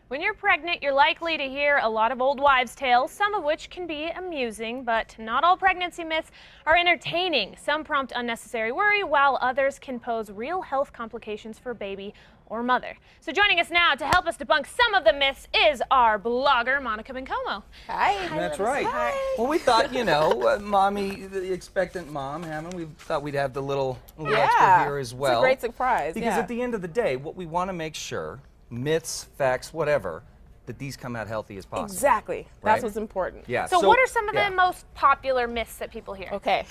When you're pregnant, you're likely to hear a lot of old wives' tales, some of which can be amusing, but not all pregnancy myths are entertaining. Some prompt unnecessary worry, while others can pose real health complications for baby or mother. So joining us now to help us debunk some of the myths is our blogger, Monica Bencomo. Hi. That's right. Hi. Well, we thought, mommy, the expectant mom, Hammond, we thought we'd have the little expert here as well. It's a great surprise. Because at the end of the day, what we want to make sure, myths, facts, whatever, that these come out healthy as possible. Exactly. That's Right? what's important. Yeah. So what are some of the most popular myths that people hear? Okay.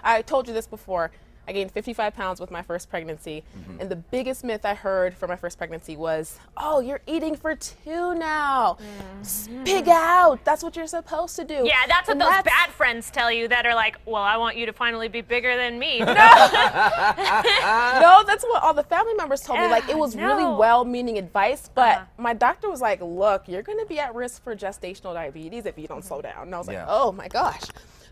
I told you this before. I gained 55 pounds with my first pregnancy. And the biggest myth I heard for my first pregnancy was, oh, you're eating for two now. Pig out. That's what you're supposed to do. Yeah, that's what those bad friends tell you that are like, well, I want you to finally be bigger than me. No, that's what all the family members told me. Like, it was really well-meaning advice, but my doctor was like, look, you're going to be at risk for gestational diabetes if you don't slow down. And I was like, oh my gosh.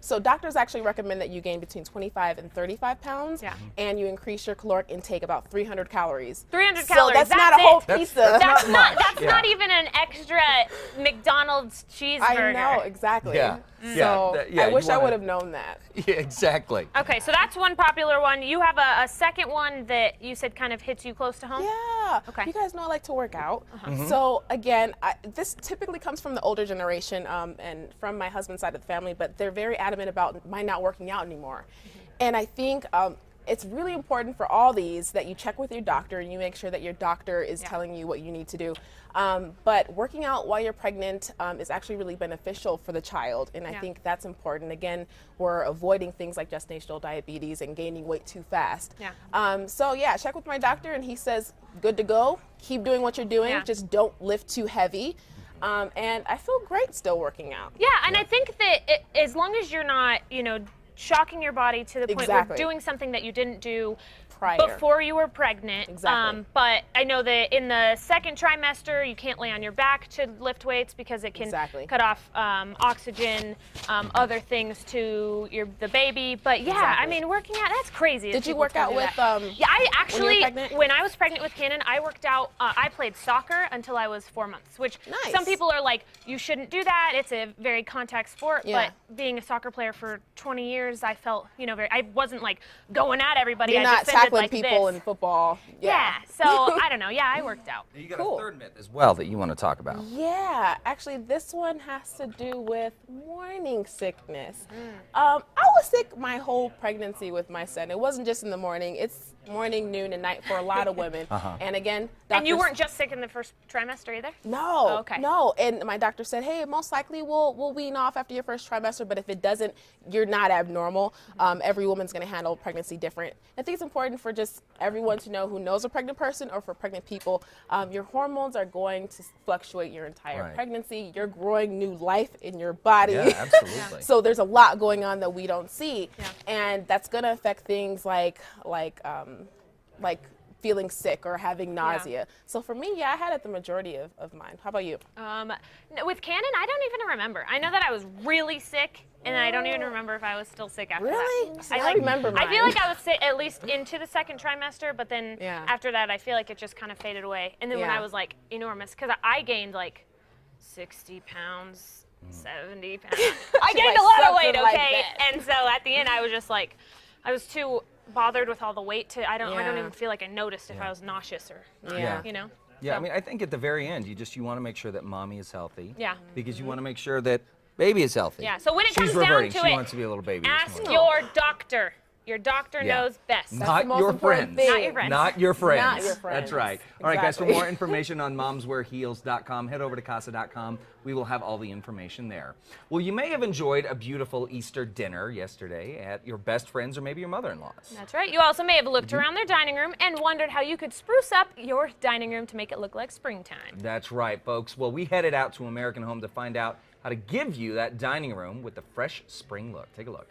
So doctors actually recommend that you gain between 25 and 35 pounds, and you increase your caloric intake about 300 calories. 300 so calories. That's not a whole pizza. That's not even an extra McDonald's cheeseburger. I know, exactly. Yeah. So I wish I would have known that. Yeah, exactly. Okay, so that's one popular one. You have a second one that you said kind of hits you close to home? Yeah. Okay. You guys know I like to work out. So again, this typically comes from the older generation and from my husband's side of the family, but they're very adamant about my not working out anymore. And I think it's really important for all these that you check with your doctor and you make sure that your doctor is telling you what you need to do. But working out while you're pregnant is actually really beneficial for the child, and I think that's important. Again, we're avoiding things like gestational diabetes and gaining weight too fast. So yeah, check with my doctor and he says, good to go, keep doing what you're doing, just don't lift too heavy. And I feel great still working out. Yeah, and I think that as long as you're not, shocking your body to the point where doing something that you didn't do before you were pregnant. But I know that in the second trimester, you can't lay on your back to lift weights because it can cut off oxygen, other things to the baby. But yeah, I mean, working out, that's crazy. Did you work out with yeah, I actually, when I was pregnant with Cannon, I worked out, I played soccer until I was 4 months, which some people are like, you shouldn't do that. It's a very contact sport. But being a soccer player for 20 years, I felt, I wasn't like going at everybody. You're not tackling like people in football. Yeah, so I don't know. Yeah, I worked out. You got a third myth as well that you want to talk about. Yeah, actually this one has to do with morning sickness. I was sick my whole pregnancy with my son. It wasn't just in the morning. It's morning, noon, and night for a lot of women. And again, and you weren't just sick in the first trimester either? No, no. And my doctor said, hey, most likely we'll wean off after your first trimester, but if it doesn't, you're not abnormal. Every woman's going to handle pregnancy different. I think it's important for just everyone to know who knows a pregnant person or for pregnant people, your hormones are going to fluctuate your entire pregnancy. You're growing new life in your body. Yeah, absolutely. So there's a lot going on that we don't see, and that's going to affect things like feeling sick or having nausea. So for me, I had it the majority of mine. How about you? With Cannon, I don't even remember. I know that I was really sick, and I don't even remember if I was still sick after that. Really? I remember mine. I feel like I was sick at least into the second trimester, but then after that, I feel like it just kind of faded away. And then when I was like enormous, because I gained like 60 pounds, 70 pounds. I gained a lot of weight, okay? And so at the end, I was just like, I was too bothered with all the weight I don't even feel like I noticed if I was nauseous or Yeah, I mean, I think at the very end, you want to make sure that mommy is healthy. Yeah. Because you want to make sure that baby is healthy. Yeah. So when it comes down to it, she wants to be a little baby. Ask your doctor. Your doctor knows best. Not your friends. Not your friends. Not your friends. Not your friends. That's right. All right, guys, for more information on momswearheels.com, head over to casa.com. We will have all the information there. Well, you may have enjoyed a beautiful Easter dinner yesterday at your best friend's or maybe your mother-in-law's. That's right. You also may have looked around their dining room and wondered how you could spruce up your dining room to make it look like springtime. That's right, folks. Well, we headed out to American Home to find out how to give you that dining room with the fresh spring look. Take a look.